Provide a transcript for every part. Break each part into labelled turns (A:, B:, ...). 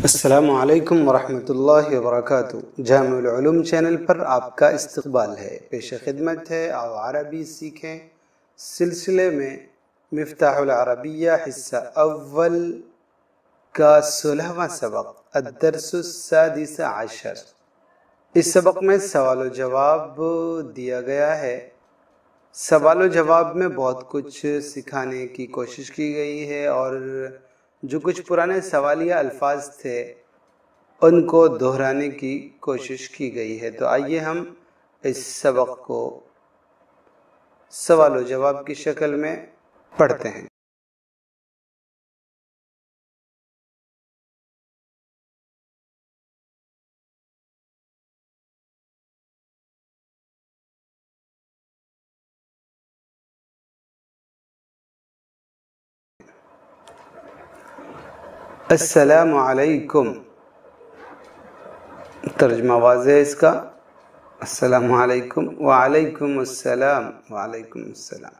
A: السلام علیکم ورحمۃ اللہ وبرکاتہ۔ جامع العلوم چینل پر آپ کا استقبال ہے۔ پیش خدمت ہے آؤ عربی سیکھیں سلسلے میں مفتاح العربیہ حصہ اول کا 16واں سبق الدرس السادس عشر۔ اس سبق میں سوال و جواب دیا گیا ہے۔ سوال و جواب میں بہت کچھ سکھانے کی کوشش کی گئی ہے اور جو کچھ پرانے سوالیہ الفاظ تھے ان کو دہرانے کی کوشش کی گئی ہے۔ تو آئیے ہم اس سبق کو سوال و جواب کی شکل میں پڑھتے ہیں۔ السلام علیکم، ترجمہ واضح ہے اس کا۔ السلام علیکم، وعلیکم السلام، وعلیکم السلام۔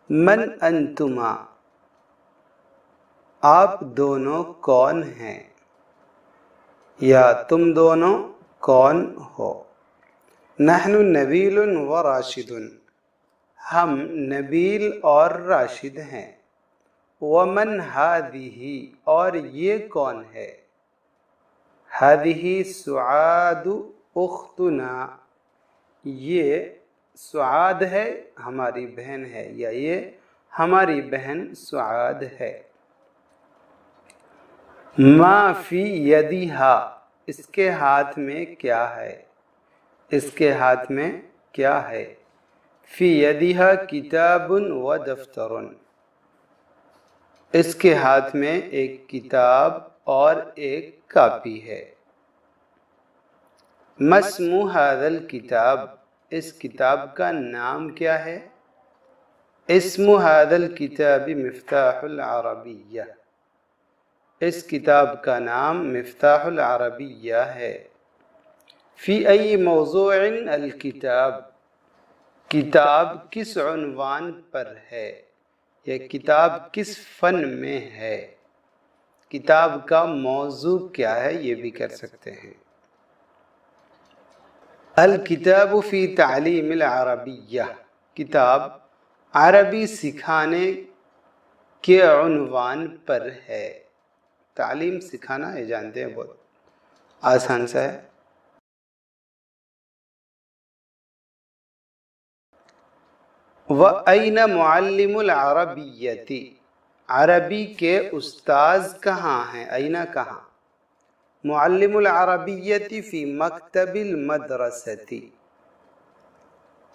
A: من انتما، آپ دونوں کون ہیں یا تم دونوں کون ہو؟ نحن نبیل و راشد، ہم نبیل اور راشد ہیں۔ ومن ہذہ، اور یہ کون ہے؟ ہذہ سعاد اختنا، یہ سعاد ہے ہماری بہن ہے، یا یہ ہماری بہن سعاد ہے۔ ما فی یدہا، اس کے ہاتھ میں کیا ہے؟ اس کے ہاتھ میں کیا ہے؟ فی یدہا کتاب و دفتر، اس کے ہاتھ میں ایک کتاب اور ایک کاپی ہے۔ ما اسم ھذا الکتاب، اس کتاب کا نام کیا ہے؟ اسم ھذا الکتاب مفتاح العربیہ، اس کتاب کا نام مفتاح العربیہ ہے۔ فی ای موضوع الکتاب، کتاب کس عنوان پر ہے؟ یہ کتاب کس فن میں ہے؟ کتاب کا موضوع کیا ہے یہ بھی کر سکتے ہیں۔ الکتاب فی تعلیم العربیہ، کتاب عربی سکھانے کے عنوان پر ہے۔ تعلیم سکھانا یہ جانتے ہیں بہت آسان سا ہے۔ وَأَيْنَ مُعَلِّمُ الْعَرَبِيَّةِ، عربی کے استاذ کہاں ہیں؟ اینا کہاں؟ معلم العربیۃ فی مکتب المدرسۃ،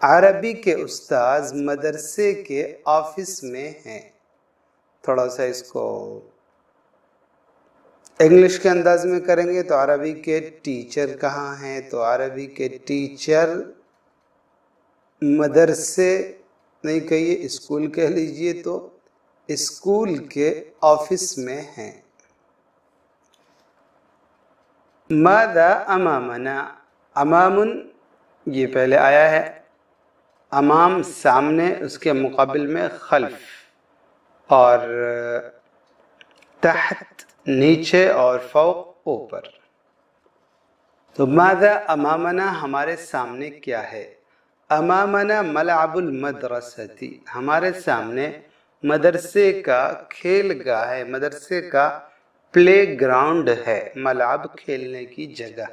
A: عربی کے استاذ مدرسے کے آفس میں ہیں۔ تھوڑا سا اس کو انگلش کے انداز میں کریں گے تو عربی کے ٹیچر کہاں ہیں؟ تو عربی کے ٹیچر مدرسے نہیں کہیے، اسکول کہہ لیجئے، تو اسکول کے آفس میں ہیں۔ ماذا امامنا، امام یہ پہلے آیا ہے، امام سامنے، اس کے مقابل میں خلف، اور تحت نیچے، اور فوق اوپر۔ تو ماذا امامنا ہمارے سامنے کیا ہے؟ امامنا ملعب المدرسۃ، ہمارے سامنے مدرسے کا کھیل گاہ ہے، مدرسے کا پلے گراؤنڈ ہے، ملعب کھیلنے کی جگہ۔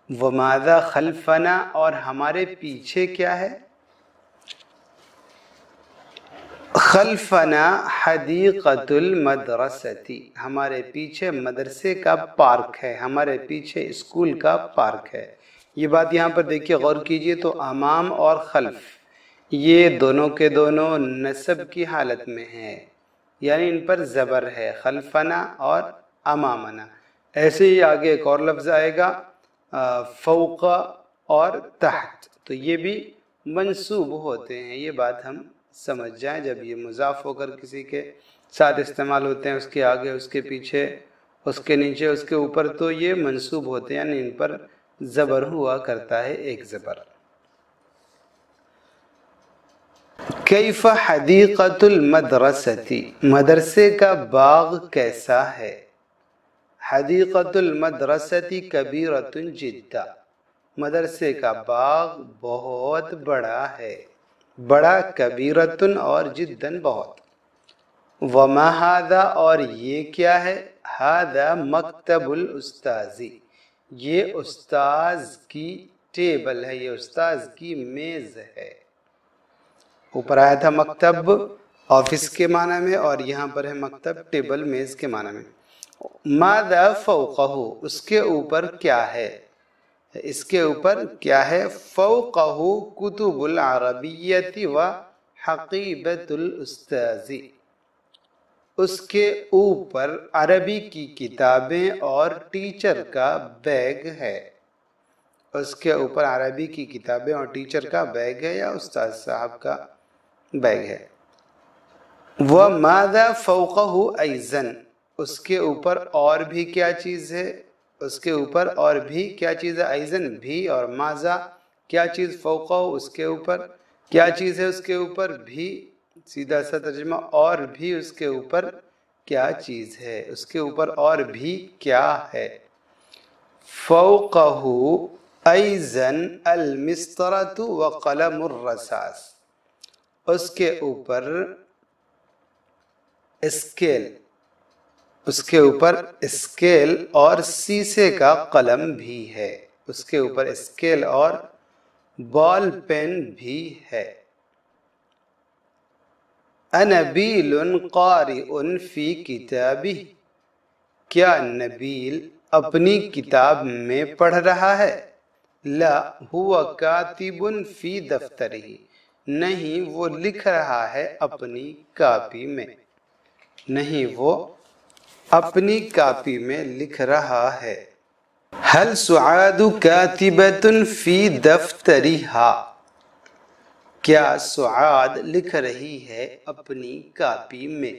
A: وماذا خلفنا، اور ہمارے پیچھے کیا ہے؟ خلفنا حدیقۃ المدرسۃ، ہمارے پیچھے مدرسے کا پارک ہے، ہمارے پیچھے اسکول کا پارک ہے۔ یہ بات یہاں پر دیکھیے، غور کیجئے تو امام اور خلف یہ دونوں کے دونوں نصب کی حالت میں ہیں، یعنی ان پر زبر ہے، خلفنا اور امامنا۔ ایسے ہی آگے ایک اور لفظ آئے گا فوق اور تحت، تو یہ بھی منصوب ہوتے ہیں۔ یہ بات ہم سمجھ جائیں، جب یہ مضاف ہو کر کسی کے ساتھ استعمال ہوتے ہیں، اس کے آگے، اس کے پیچھے، اس کے نیچے، اس کے اوپر، تو یہ منصوب ہوتے ہیں، یعنی ان پر زبر ہوا کرتا ہے، ایک زبر۔ کیف حدیقۃ المدرسۃ، مدرسے کا باغ کیسا ہے؟ حدیقۃ المدرسۃ کبیرۃ جدا، مدرسے کا باغ بہت بڑا ہے، بڑا کبیرۃ اور جداً بہت۔ وما ھذا اور یہ کیا ہے، ھذا مکتب الاستاذ، یہ استاذ کی ٹیبل ہے، یہ استاذ کی میز ہے۔ اوپر آیا تھا مکتب آفس کے معنی میں، اور یہاں پر ہے مکتب ٹیبل میز کے معنی میں۔ ماذا فوقہ، اس کے اوپر کیا ہے، اس کے اوپر کیا ہے، فوقہ کتب العربیۃ و حقیبۃ الاستاذ، اس کے اوپر عربی کی کتابیں اور ٹیچر کا بیگ ہے، اس کے اوپر عربی کی کتابیں اور ٹیچر کا بیگ ہے یا استاد صاحب کا بیگ ہے۔ وَمَاذَا فَوْقَهُ أَيْضًا، اس کے اوپر اور بھی کیا چیز ہے، اس کے اوپر اور بھی کیا چیز ہے، ایضاً بھی، اور ماذا کیا چیز، فوقہ اس کے اوپر کیا چیز ہے، اس کے اوپر بھی، سیدھا سا ترجمہ، اور بھی اس کے اوپر کیا چیز ہے، اس کے اوپر اور بھی کیا ہے۔ فوقہ ایضاً المسطرۃ وقلم الرصاص، اس کے اوپر اسکیل، اس کے اوپر اسکیل اور سیسے کا قلم بھی ہے، اس کے اوپر اسکیل اور بال پین بھی ہے۔ انبیل قارئ فی کتابہ، کیا نبیل اپنی کتاب میں پڑھ رہا ہے، لا ہوا کاتب فی دفترہ، نہیں وہ لکھ رہا ہے اپنی کاپی میں، نہیں وہ اپنی کاپی میں لکھ رہا ہے۔ هل سعاد کاتبۃ فی دفترہا، کیا سعاد لکھ رہی ہے اپنی کاپی میں۔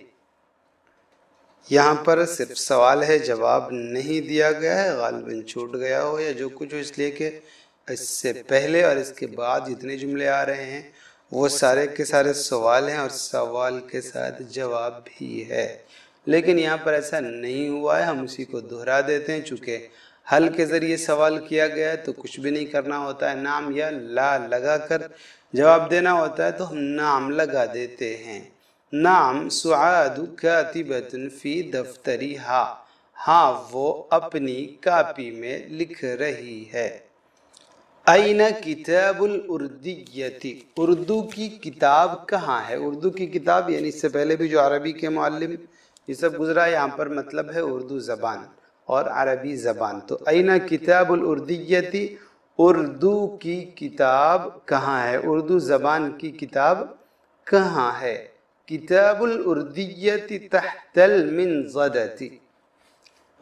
A: یہاں پر صرف سوال ہے، جواب نہیں دیا گیا ہے، غالباً چھوٹ گیا ہو یا جو کچھ ہو، اس لیے کہ اس سے پہلے اور اس کے بعد جتنے جملے آ رہے ہیں وہ سارے کے سارے سوال ہیں اور سوال کے ساتھ جواب بھی ہے، لیکن یہاں پر ایسا نہیں ہوا ہے، ہم اسی کو دہرا دیتے ہیں۔ چونکہ حل کے ذریعے سوال کیا گیا ہے تو کچھ بھی نہیں کرنا ہوتا ہے، نام یا لا لگا کر جواب دینا ہوتا ہے، تو ہم نام لگا دیتے ہیں۔ نام سعاد کاتبۃ فی دفترہا، ہاں وہ اپنی کاپی میں لکھ رہی ہے۔ این کتاب الاردیۃ، اردو کی کتاب کہاں ہے، اردو کی کتاب یعنی اس سے پہلے بھی جو عربی کے معلم یہ سب گزرا، یہاں پر مطلب ہے اردو زبان اور عربی زبان۔ تو این کتاب الاردیۃ، اردو کی کتاب کہاں ہے، اردو زبان کی کتاب کہاں ہے۔ کتاب الاردیۃ تحت المنضدۃ،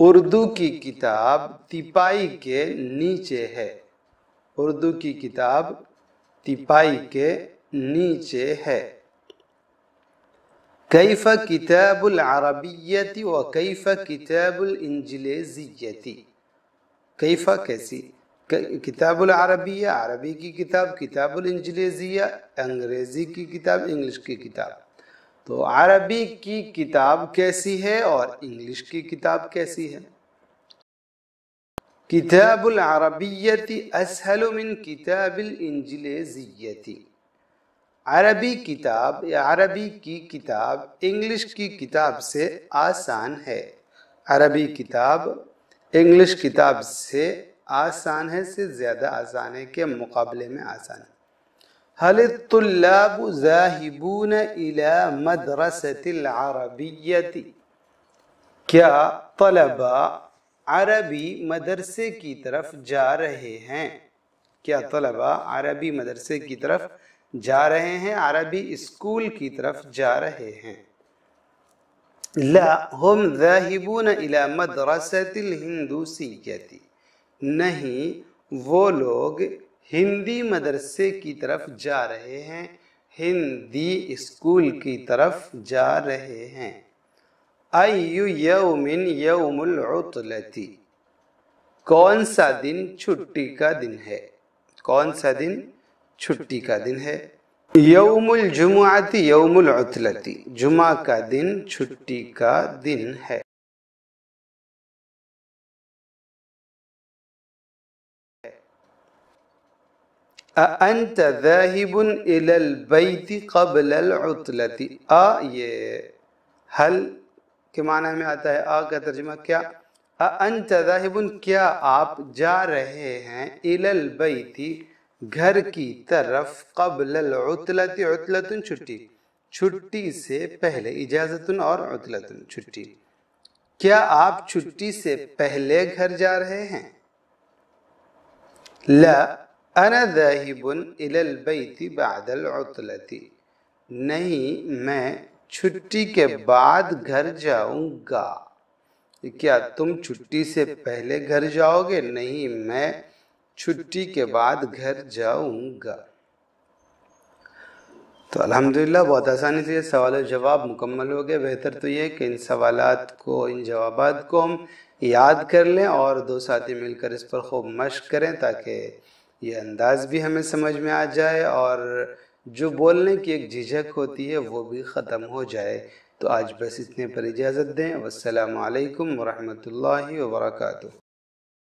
A: اردو کی کتاب تیپائی کے نیچے ہے، اردو کی کتاب تیپائی کے نیچے ہے۔ کیف کتاب العربیۃ و کیف کتاب الانجلیزیۃ، کیف کیسی، کتاب العربیہ عربی کی کتاب، کتاب الانجلیزیہ انگریزی کی کتاب، انگلش کی کتاب۔ تو عربی کی کتاب کیسی ہے اور انگلش کی کتاب کیسی ہے۔ کتاب العربیۃ اسہل من کتاب الانجلیزیۃ، عربی کتاب یا عربی کی کتاب انگلش کی کتاب سے آسان ہے، عربی کتاب انگلش کتاب سے آسان ہے، سے زیادہ آسان ہے کے مقابلے میں آسان ہے۔ هل الطلاب ذاہبون الى مدرسۃ العربیۃ، کیا طلبہ عربی مدرسے کی طرف جا رہے ہیں، کیا طلبہ عربی مدرسے کی طرف جا رہے ہیں، عربی اسکول کی طرف جا رہے ہیں۔ لا ہم ذاہبون الی مدرسۃ الہندوسیۃ، نہیں وہ لوگ ہندی مدرسے کی طرف جا رہے ہیں، ہندی اسکول کی طرف جا رہے ہیں۔ ای یوم یوم العطلۃ، کون سا دن چھٹی کا دن ہے، کون سا دن چھٹی کا دن ہے۔ یوم الجمعۃ یوم العطلۃ، جمعہ کا دن چھٹی کا دن ہے۔ أأنت ذاهب إلى البيت قبل العطلة. یہ هل کے معنی میں آتا ہے. کا ترجمہ کیا. أأنت ذاهب کیا آپ جا رہے ہیں إلى البيت گھر کی طرف قبل العطلة. عطلة چھٹی، چھٹی سے پہلے. اجازت اور عطلة چھٹی. کیا آپ چھٹی سے پہلے گھر جا رہے ہیں؟ لا انا ذاہب الی البیت بعد العطلة. نہیں میں چھٹی کے بعد گھر جاؤں گا. کیا تم چھٹی سے پہلے گھر جاؤ گے؟ نہیں میں چھٹی کے بعد گھر جاؤں گا. تو الحمدللہ بہت آسانی سے یہ سوال و جواب مکمل ہو گئے. بہتر تو یہ کہ ان سوالات کو، ان جوابات کو ہم یاد کر لیں اور دو ساتھی مل کر اس پر خوب مشق کریں تاکہ یہ انداز بھی ہمیں سمجھ میں آ جائے اور جو بولنے کی ایک جھجھک ہوتی ہے وہ بھی ختم ہو جائے. تو آج بس اتنے پر اجازت دیں. والسلام علیکم ورحمۃ اللہ وبرکاتہ.